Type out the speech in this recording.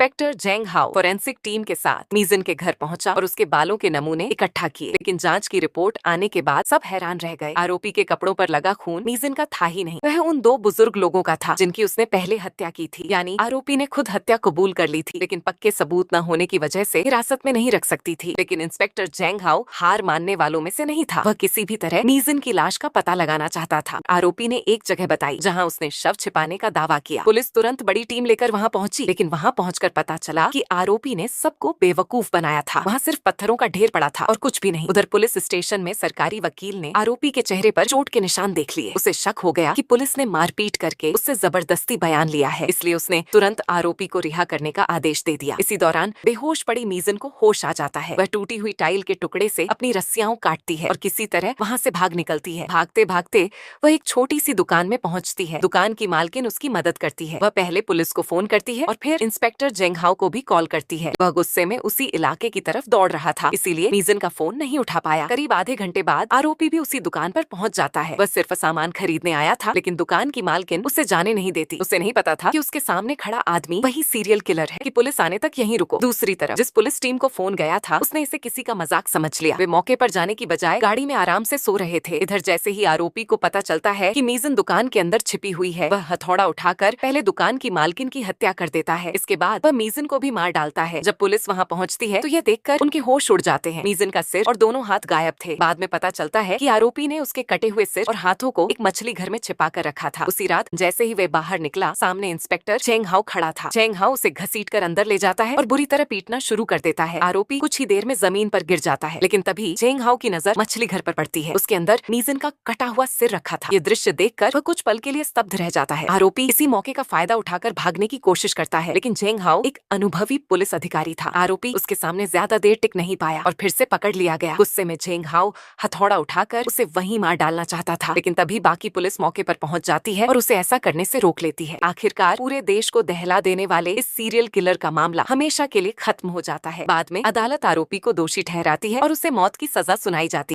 Inspector जेंग हाओ forensic team के साथ मीजन के घर पहुंचा और उसके बालों के नमूने इकट्ठा किए, लेकिन जांच की रिपोर्ट आने के बाद सब हैरान रह गए। आरोपी के कपड़ों पर लगा खून मीजन का था ही नहीं, वह उन दो बुजुर्ग लोगों का था जिनकी उसने पहले हत्या की थी। यानी आरोपी ने खुद हत्या कबूल कर ली थी, लेकिन पक्के सबूत न होने की वजह से हिरासत में नहीं रख सकती थी। लेकिन इंस्पेक्टर जेंग हाओ हार मानने वालों में से नहीं था। वह किसी भी तरह मीजन की लाश का पता लगाना चाहता था। आरोपी ने एक जगह बताई जहाँ उसने शव छिपाने का दावा किया। पुलिस तुरंत बड़ी टीम लेकर वहाँ पहुंची, लेकिन वहाँ पहुंचकर पता चला कि आरोपी ने सबको बेवकूफ बनाया था। वहाँ सिर्फ पत्थरों का ढेर पड़ा था और कुछ भी नहीं। उधर पुलिस स्टेशन में सरकारी वकील ने आरोपी के चेहरे पर चोट के निशान देख लिए। उसे शक हो गया कि पुलिस ने मारपीट करके उससे जबरदस्ती बयान लिया है, इसलिए उसने तुरंत आरोपी को रिहा करने का आदेश दे दिया। इसी दौरान बेहोश पड़ी मीजन को होश आ जाता है। वह टूटी हुई टाइल के टुकड़े से अपनी रस्सियां काटती है और किसी तरह वहाँ से भाग निकलती है। भागते भागते वह एक छोटी सी दुकान में पहुँचती है। दुकान की मालकिन उसकी मदद करती है। वह पहले पुलिस को फोन करती है और फिर इंस्पेक्टर जेंग हाओ को भी कॉल करती है। वह गुस्से में उसी इलाके की तरफ दौड़ रहा था, इसीलिए मीजन का फोन नहीं उठा पाया। करीब आधे घंटे बाद आरोपी भी उसी दुकान पर पहुंच जाता है। वह सिर्फ सामान खरीदने आया था, लेकिन दुकान की मालकिन उसे जाने नहीं देती। उसे नहीं पता था कि उसके सामने खड़ा आदमी वही सीरियल किलर है। कि पुलिस आने तक यहीं रुको। दूसरी तरफ जिस पुलिस टीम को फोन गया था, उसने इसे किसी का मजाक समझ लिया। वे मौके पर जाने की बजाय गाड़ी में आराम से सो रहे थे। इधर जैसे ही आरोपी को पता चलता है कि मीजन दुकान के अंदर छिपी हुई है, वह हथौड़ा उठाकर पहले दुकान की मालकिन की हत्या कर देता है। इसके बाद वह मीजन को भी मार डालता है। जब पुलिस वहाँ पहुँचती है तो यह देखकर उनके होश उड़ जाते हैं। मीजन का सिर और दोनों हाथ गायब थे। बाद में पता चलता है कि आरोपी ने उसके कटे हुए सिर और हाथों को एक मछली घर में छिपा कर रखा था। उसी रात जैसे ही वे बाहर निकला, सामने इंस्पेक्टर जेंग हाओ खड़ा था। जेंग हाओ उसे घसीट कर अंदर ले जाता है और बुरी तरह पीटना शुरू कर देता है। आरोपी कुछ ही देर में जमीन पर गिर जाता है, लेकिन तभी जेंग हाओ की नजर मछली घर पर पड़ती है। उसके अंदर मीजन का कटा हुआ सिर रखा था। ये दृश्य देखकर वह कुछ पल के लिए स्तब्ध रह जाता है। आरोपी इसी मौके का फायदा उठाकर भागने की कोशिश करता है, लेकिन जेंग हाओ एक अनुभवी पुलिस अधिकारी था। आरोपी उसके सामने ज्यादा देर टिक नहीं पाया और फिर से पकड़ लिया गया। गुस्से में जेंग हाओ हथौड़ा उठाकर उसे वहीं मार डालना चाहता था, लेकिन तभी बाकी पुलिस मौके पर पहुंच जाती है और उसे ऐसा करने से रोक लेती है। आखिरकार पूरे देश को दहला देने वाले इस सीरियल किलर का मामला हमेशा के लिए खत्म हो जाता है। बाद में अदालत आरोपी को दोषी ठहराती है और उसे मौत की सजा सुनाई जाती है।